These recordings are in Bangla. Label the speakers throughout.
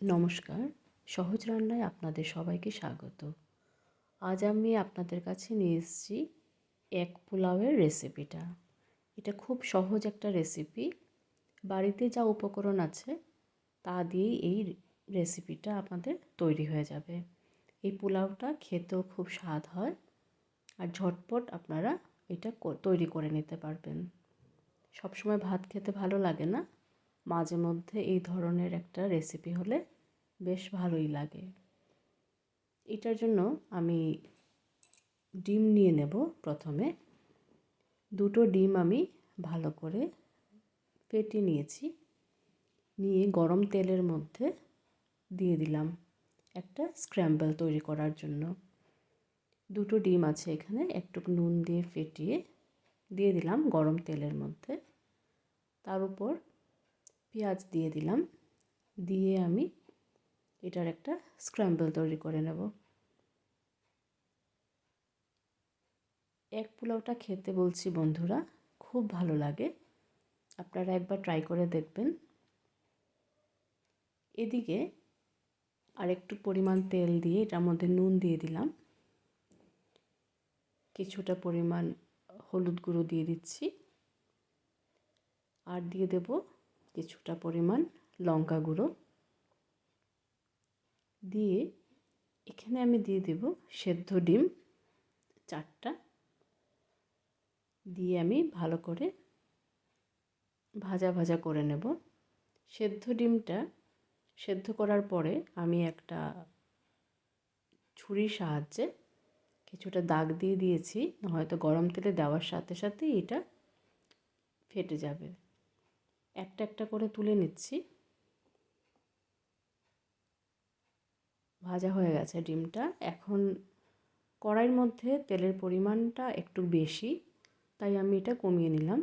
Speaker 1: নমস্কার, সহজ রান্নায় আপনাদের সবাইকে স্বাগত। আজ আমি আপনাদের কাছে নিয়ে এসেছি এগ পোলাওয়ের রেসিপিটা। এটা খুব সহজ একটা রেসিপি। বাড়িতে যা উপকরণ আছে তা দিয়েই এই রেসিপিটা আপনাদের তৈরি হয়ে যাবে। এই পোলাওটা খেতেও খুব স্বাদ হয় আর ঝটপট আপনারা এটা তৈরি করে নিতে পারবেন। সবসময় ভাত খেতে ভালো লাগে না, মাঝে মধ্যে এই ধরনের একটা রেসিপি হলে বেশ ভালোই লাগে। এটার জন্য আমি ডিম নিয়ে নেব। প্রথমে দুটো ডিম আমি ভালো করে ফেটিয়ে নিয়েছি, নিয়ে গরম তেলের মধ্যে দিয়ে দিলাম একটা স্ক্র্যাম্বল তৈরি করার জন্য। দুটো ডিম আছে এখানে, একটু নুন দিয়ে ফেটিয়ে দিয়ে দিলাম গরম তেলের মধ্যে। তার উপর পেঁয়াজ দিয়ে দিলাম, দিয়ে আমি এটার একটা স্ক্র্যাম্বল তৈরি করে নেব। এগ পোলাওটা খেতে বলছি বন্ধুরা, খুব ভালো লাগে, আপনারা একবার ট্রাই করে দেখবেন। এদিকে আরেকটু পরিমাণ তেল দিয়ে এটার মধ্যে নুন দিয়ে দিলাম, কিছুটা পরিমাণ হলুদ গুঁড়ো দিয়ে দিচ্ছি, আর দিয়ে দেব কিছুটা পরিমাণ লঙ্কা গুঁড়ো। দিয়ে এখানে আমি দিয়ে দেব সেদ্ধ ডিম 4টা, দিয়ে আমি ভালো করে ভাজা ভাজা করে নেব। সেদ্ধ ডিমটা সেদ্ধ করার পরে আমি একটা ছুরির সাহায্যে কিছুটা দাগ দিয়ে দিয়েছি, হয়তো গরম তেলে দেওয়ার সাথে সাথে এটা ফেটে যাবে। একটা একটা করে তুলে নিচ্ছি। ভাজা হয়ে গেছে ডিমটা। এখন কড়াইয়ের মধ্যে তেলের পরিমাণটা একটু বেশি, তাই আমি এটা কমিয়ে নিলাম।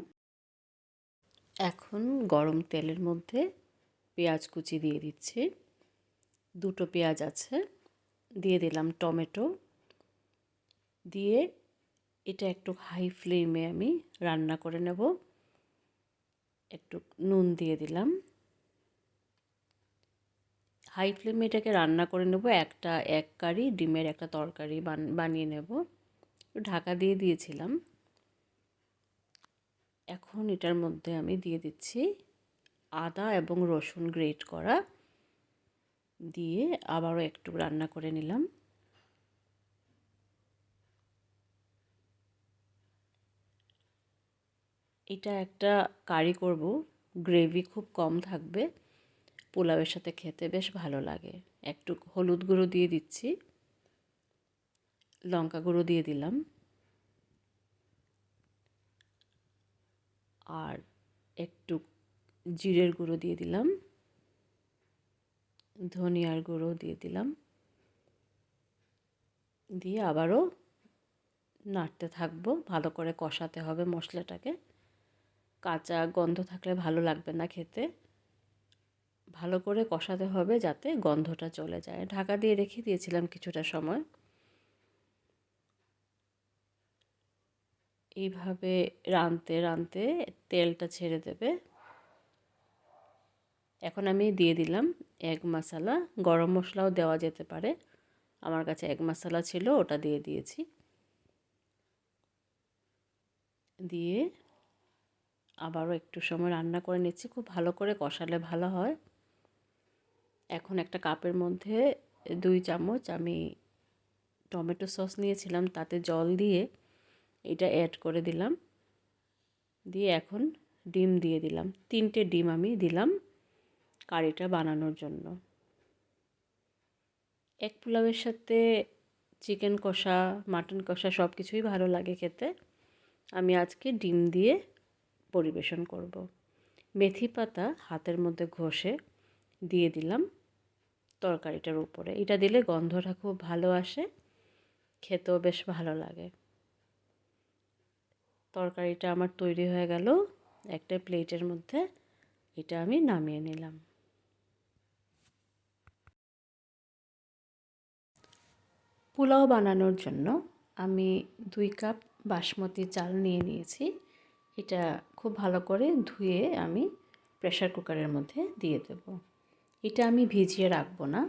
Speaker 1: এখন গরম তেলের মধ্যে পেঁয়াজ কুচি দিয়ে দিচ্ছি, দুটো পেঁয়াজ আছে, দিয়ে দিলাম টমেটো, দিয়ে এটা একটু হাই ফ্লেমে আমি রান্না করে নেব। একটু নুন দিয়ে দিলাম, হাই ফ্লেমে এটাকে রান্না করে নেব। একটা এগ কারি, ডিমের একটা তরকারি বানিয়ে নেব। ঢাকা দিয়ে দিয়েছিলাম। এখন এটার মধ্যে আমি দিয়ে দিচ্ছি আদা এবং রসুন গ্রেট করা, দিয়ে আবারও একটু রান্না করে নিলাম। এটা একটা কারি করব, গ্রেভি খুব কম থাকবে, পোলাওয়ের সাথে খেতে বেশ ভালো লাগে। একটু হলুদ গুঁড়ো দিয়ে দিচ্ছি, লঙ্কা গুঁড়ো দিয়ে দিলাম, আর একটু জিরের গুঁড়ো দিয়ে দিলাম, ধনিয়ার গুঁড়ো দিয়ে দিলাম, দিয়ে আবারও নাড়তে থাকবো। ভালো করে কষাতে হবে মশলাটাকে, কাঁচা গন্ধ থাকলে ভালো লাগবে না খেতে। ভালো করে কষাতে হবে যাতে গন্ধটা চলে যায়। ঢাকা দিয়ে রেখে দিয়েছিলাম কিছুটা সময়। এইভাবে রাঁধতে রাঁধতে তেলটা ছেড়ে দেবে। এখন আমি দিয়ে দিলাম এগ মশলা, গরম মশলাও দেওয়া যেতে পারে, আমার কাছে এগ মশলা ছিল, ওটা দিয়ে দিয়েছি। দিয়ে আবারও একটু সময় রান্না করে নিচ্ছি, খুব ভালো করে কষালে ভালো হয়। এখন একটা কাপের মধ্যে 2 চামচ আমি টমেটো সস নিয়েছিলাম, তাতে জল দিয়ে এটা অ্যাড করে দিলাম। দিয়ে এখন ডিম দিয়ে দিলাম, 3টে ডিম আমি দিলাম কারিটা বানানোর জন্য। এগ পোলাওয়ের সাথে চিকেন কষা, মাটন কষা সব কিছুই ভালো লাগে খেতে। আমি আজকে ডিম দিয়ে পরিবেশন করব। মেথি পাতা হাতের মধ্যে ঘষে দিয়ে দিলাম তরকারিটার উপরে। এটা দিলে গন্ধটা খুব ভালো আসে, খেতেও বেশ ভালো লাগে। তরকারিটা আমার তৈরি হয়ে গেল। একটা প্লেটের মধ্যে এটা আমি নামিয়ে নিলাম। পোলাও বানানোর জন্য আমি 2 কাপ বাসমতি চাল নিয়ে নিয়েছি। এটা খুব ভালো করে ধুয়ে আমি প্রেসার কুকারের মধ্যে দিয়ে দেব। এটা আমি ভিজিয়ে রাখবো না,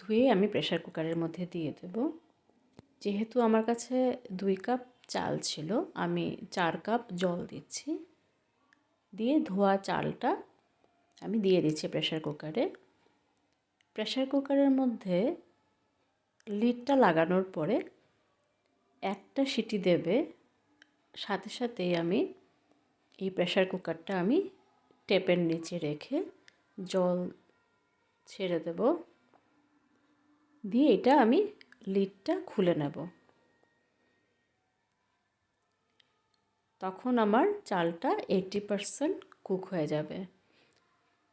Speaker 1: ধুয়ে আমি প্রেসার কুকারের মধ্যে দিয়ে দেব। যেহেতু আমার কাছে 2 কাপ চাল ছিল, আমি 4 কাপ জল দিচ্ছি। দিয়ে ধোয়া চালটা আমি দিয়ে দিচ্ছি প্রেসার কুকারে। প্রেসার কুকারের মধ্যে লিডটা লাগানোর পরে একটা সিটি দেবে, সাথে সাথেই আমি এই প্রেসার কুকারটা আমি টেপের নিচে রেখে জল ছেড়ে দেব। দিয়ে এটা আমি লিডটা খুলে নেব। তখন আমার চালটা 80% কুক হয়ে যাবে।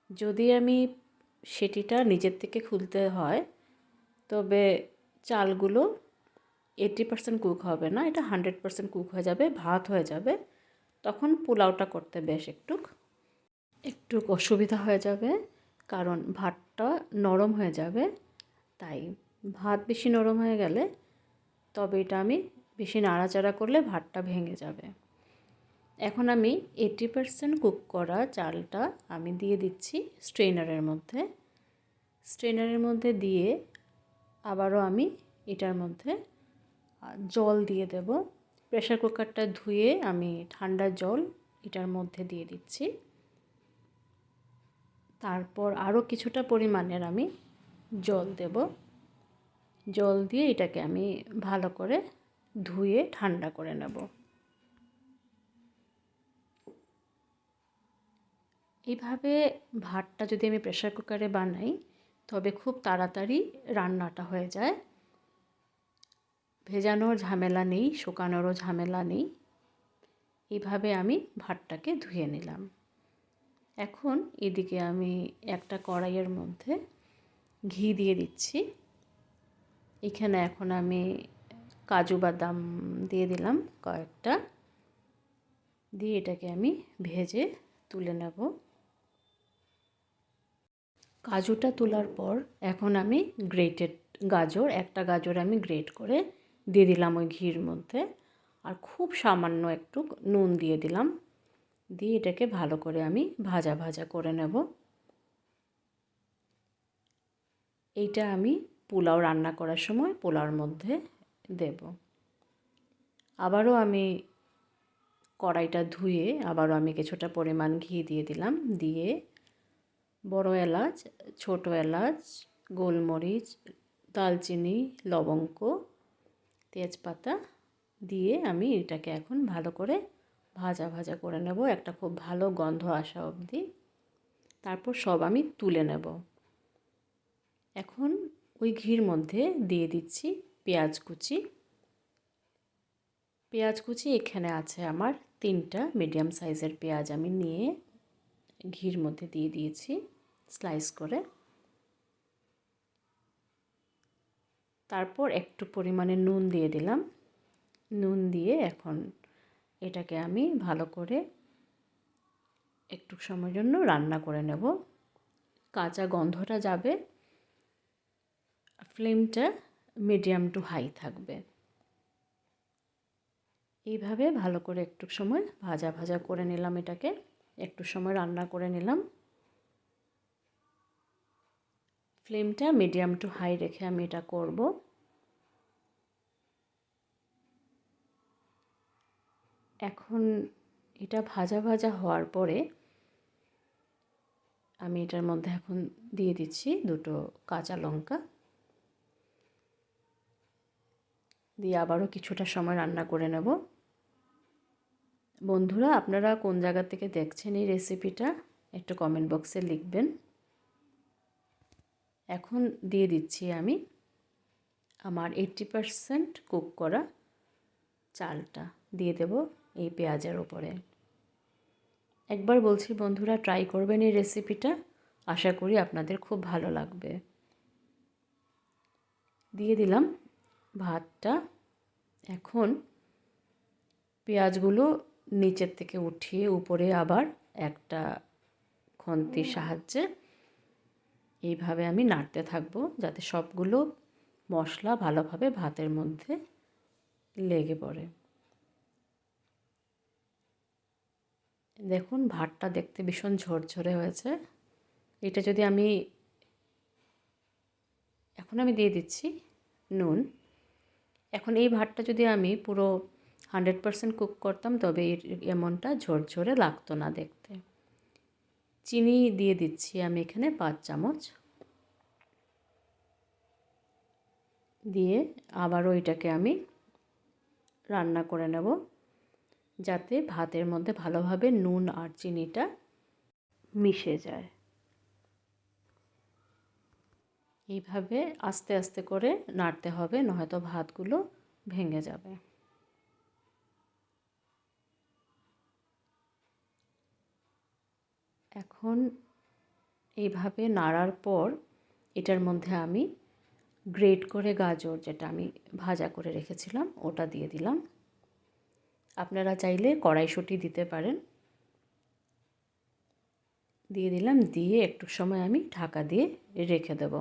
Speaker 1: যদি আমি সেটিটা নিজের থেকে খুলতে হয়, তবে চালগুলো 80% কুক হবে না, এটা 100% কুক হয়ে যাবে, ভাত হয়ে যাবে। তখন পোলাওটা করতে বেশ একটু অসুবিধা হয়ে যাবে, কারণ ভাতটা নরম হয়ে যাবে। তাই ভাত বেশি নরম হয়ে গেলে তবে এটা আমি বেশি নাড়াচাড়া করলে ভাতটা ভেঙে যাবে। এখন আমি 80% কুক করা চালটা আমি দিয়ে দিচ্ছি স্ট্রেনারের মধ্যে। স্ট্রেনারের মধ্যে দিয়ে আবারও আমি এটার মধ্যে জল দিয়ে দেব। প্রেসার কুকারটা ধুয়ে আমি ঠান্ডা জল এটার মধ্যে দিয়ে দিচ্ছি। তারপর আরও কিছুটা পরিমাণের আমি জল দেব। জল দিয়ে এটাকে আমি ভালো করে ধুয়ে ঠান্ডা করে নেব। এইভাবে ভাতটা যদি আমি প্রেসার কুকারে বানাই, তবে খুব তাড়াতাড়ি রান্নাটা হয়ে যায়। ভেজানোর ঝামেলা নেই, শুকানোরও ঝামেলা নেই। এইভাবে আমি ভাতটাকে ধুয়ে নিলাম। এখন এদিকে আমি একটা কড়াইয়ের মধ্যে ঘি দিয়ে দিচ্ছি। এখানে এখন আমি কাজু বাদাম দিয়ে দিলাম কয়েকটা। দিয়ে এটাকে আমি ভেজে তুলে নেব। কাজুটা তোলার পর এখন আমি একটা গাজর আমি গ্রেট করে দিয়ে দিলাম ওই ঘির মধ্যে। আর খুব সামান্য একটু নুন দিয়ে দিলাম। দিয়ে এটাকে ভালো করে আমি ভাজা ভাজা করে নেব। এইটা আমি পোলাও রান্না করার সময় পোলাওর মধ্যে দেব। আবারও আমি কড়াইটা ধুয়ে আবারও আমি কিছুটা পরিমাণ ঘি দিয়ে দিলাম। দিয়ে বড় এলাচ, ছোট এলাচ, গোলমরিচ, দালচিনি, লবঙ্গ, তেজপাতা দিয়ে আমি এটাকে এখন ভালো করে ভাজা ভাজা করে নেব, একটা খুব ভালো গন্ধ আসা অবধি। তারপর সব আমি তুলে নেব। এখন ওই ঘির মধ্যে দিয়ে দিচ্ছি পেঁয়াজ কুচি। পেঁয়াজ কুচি এখানে আছে আমার 3টা মিডিয়াম সাইজের পেঁয়াজ আমি নিয়ে ঘির মধ্যে দিয়ে দিয়েছি স্লাইস করে। তারপর একটু পরিমাণে নুন দিয়ে দিলাম। নুন দিয়ে এখন এটাকে আমি ভালো করে একটু সময়ের জন্য রান্না করে নেব। কাঁচা গন্ধটা যাবে। ফ্লেমটা মিডিয়াম টু হাই থাকবে। এইভাবে ভালো করে একটু সময় ভাজা ভাজা করে নিলাম, এটাকে একটু সময় রান্না করে নিলাম। ফ্লেমটা মিডিয়াম টু হাই রেখে আমি এটা করব। এখন এটা ভাজা ভাজা হওয়ার পরে আমি এটার মধ্যে এখন দিয়ে দিচ্ছি 2টো কাঁচা লঙ্কা। দিয়ে আবারও কিছুটা সময় রান্না করে নেব। বন্ধুরা, আপনারা কোন জায়গা থেকে দেখছেন এই রেসিপিটা একটু কমেন্ট বক্সে লিখবেন। এখন দিয়ে দিচ্ছি আমি আমার 80% কুক করা চালটা দিয়ে দেব এই পেঁয়াজের ওপরে। একবার বলছি বন্ধুরা, ট্রাই করবেন এই রেসিপিটা, আশা করি আপনাদের খুব ভালো লাগবে। দিয়ে দিলাম ভাতটা। এখন পেঁয়াজগুলো নিচের থেকে উঠিয়ে উপরে আবার একটা খুন্তির সাহায্যে এইভাবে আমি নাড়তে থাকবো, যাতে সবগুলো মশলা ভালোভাবে ভাতের মধ্যে লেগে পড়ে। দেখুন ভাতটা দেখতে ভীষণ ঝরঝরে হয়েছে। এটা যদি আমি এখন আমি দিয়ে দিচ্ছি নুন। এখন এই ভাতটা যদি আমি পুরো 100% কুক করতাম তবে এমনটা ঝরঝরে লাগতো না দেখতে। চিনি দিয়ে দিচ্ছি আমি এখানে 5 চামচ, দিয়ে আবারও এটাকে আমি রান্না করে নেব যাতে ভাতের মধ্যে ভালোভাবে নুন আর চিনিটা মিশে যায়। এইভাবে আস্তে আস্তে করে নাড়তে হবে, নয়তো ভাতগুলো ভেঙে যাবে। এখন এইভাবে নাড়ার পর এটার মধ্যে আমি গ্রেট করে গাজর, যেটা আমি ভাজা করে রেখেছিলাম, ওটা দিয়ে দিলাম। আপনারা চাইলে কড়াইশুঁটি দিতে পারেন। দিয়ে দিলাম, দিয়ে একটু সময় আমি ঢাকা দিয়ে রেখে দেব।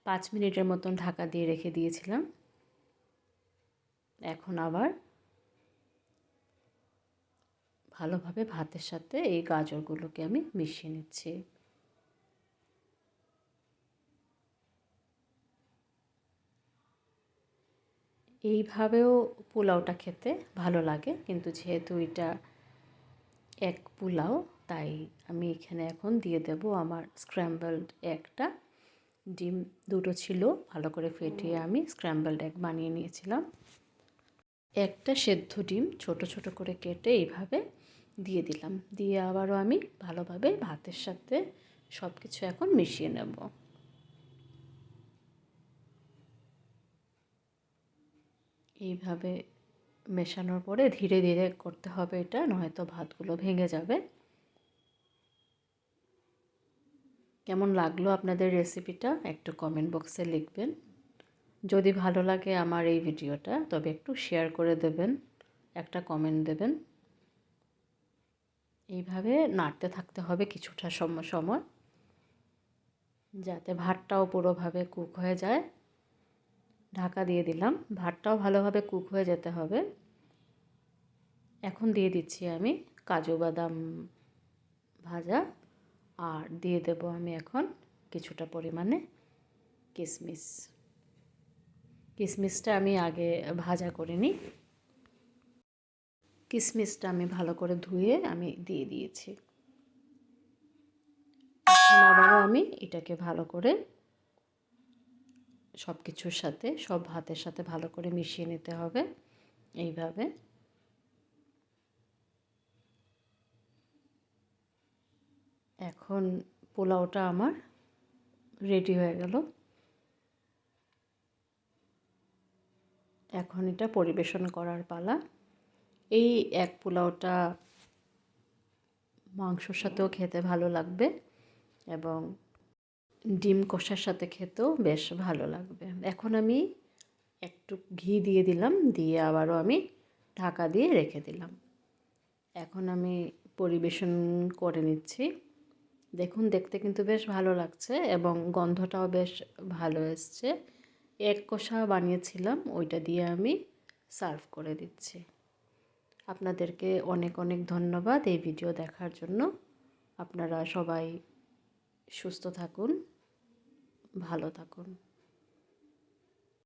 Speaker 1: 5 মিনিটের মতন ঢাকা দিয়ে রেখে দিয়েছিলাম। এখন আবার ভালোভাবে ভাতের সাথে এই গাজরগুলোকে আমি মিশিয়ে নিচ্ছি। এইভাবেও পোলাওটা খেতে ভালো লাগে, কিন্তু যেহেতু এটা এগ পোলাও, তাই আমি এখানে এখন দিয়ে দেব আমার স্ক্র্যাম্বলড এগটা। ডিম দুটো ছিল, ভালো করে ফেটিয়ে আমি স্ক্র্যাম্বলড এগ বানিয়ে নিয়েছিলাম। একটা সেদ্ধ ডিম ছোট ছোট করে কেটে এইভাবে দিয়ে দিলাম, দিয়ে আবারও আমি ভালোভাবে ভাতের সাথে সব কিছু এখন মিশিয়ে নেব। এইভাবে মেশানোর পরে ধীরে ধীরে করতে হবে এটা, নয়তো ভাতগুলো ভেঙে যাবে। কেমন লাগলো আপনাদের রেসিপিটা একটু কমেন্ট বক্সে লিখবেন। যদি ভালো লাগে আমার এই ভিডিওটা তবে একটু শেয়ার করে দেবেন, একটা কমেন্ট দেবেন। এইভাবে নাড়তে থাকতে হবে কিছুটা সময়, যাতে ভাতটাও পুরোভাবে কুক হয়ে যায়। ঢাকা দিয়ে দিলাম, ভাতটাও ভালোভাবে কুক হয়ে যেতে হবে। এখন দিয়ে দিচ্ছি আমি কাজু বাদাম ভাজা, আর দিয়ে দেব আমি এখন কিছুটা পরিমাণে কিশমিশ। কিশমিশটা আমি আগে ভাজা করিনি। কিশমিশটা আমি ভালো করে ধুয়ে আমি দিয়ে দিয়েছি। এখন আবারও আমি এটাকে ভালো করে সব কিছুর সাথে, সব ভাতের সাথে ভালো করে মিশিয়ে নিতে হবে এইভাবে। এখন পোলাওটা আমার রেডি হয়ে গেল। এখন এটা পরিবেশন করার পালা। এই এক পোলাওটা মাংসর সাথেও খেতে ভালো লাগবে এবং ডিম কষার সাথে খেতেও বেশ ভালো লাগবে। এখন আমি একটু ঘি দিয়ে দিলাম, দিয়ে আবারও আমি ঢাকা দিয়ে রেখে দিলাম। এখন আমি পরিবেশন করে নিচ্ছি। দেখুন, দেখতে কিন্তু বেশ ভালো লাগছে এবং গন্ধটাও বেশ ভালো এসছে। এগ কষা বানিয়েছিলাম, ওইটা দিয়ে আমি সার্ভ করে দিচ্ছি। আপনাদেরকে অনেক অনেক ধন্যবাদ এই ভিডিও দেখার জন্য। আপনারা সবাই সুস্থ থাকুন, ভালো থাকুন।